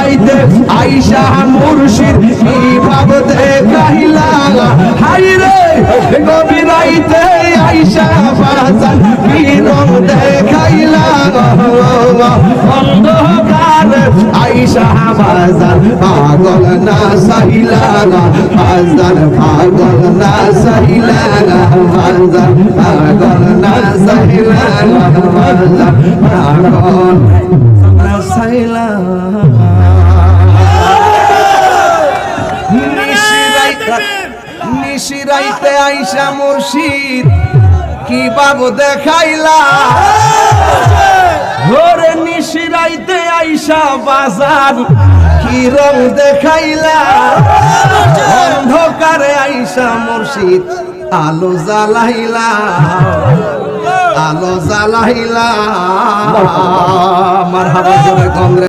রাইতে আইসা মুর্শিদ কি ভাব দেখাইলা হাই রে গভীর রাইতে আইসা বাজান কি রং দেখাইলা অন্ধকার আইসা বাজান পাগল না সাইলা বাজান পাগল না সাইলা বাজান পাগল না সাইলা বাজান পাগল না সাইলা নিশিরাইতে আইসা মুর্শিদ কি বাবু দেখাইলা ঘরে নিশিরাইতে আইসা বাজার কি রং দেখাইলা অন্ধকারে আইসা মুর্শিদ আলো জ্বালাইলা মারহাবা জোরে কংগ্রেস।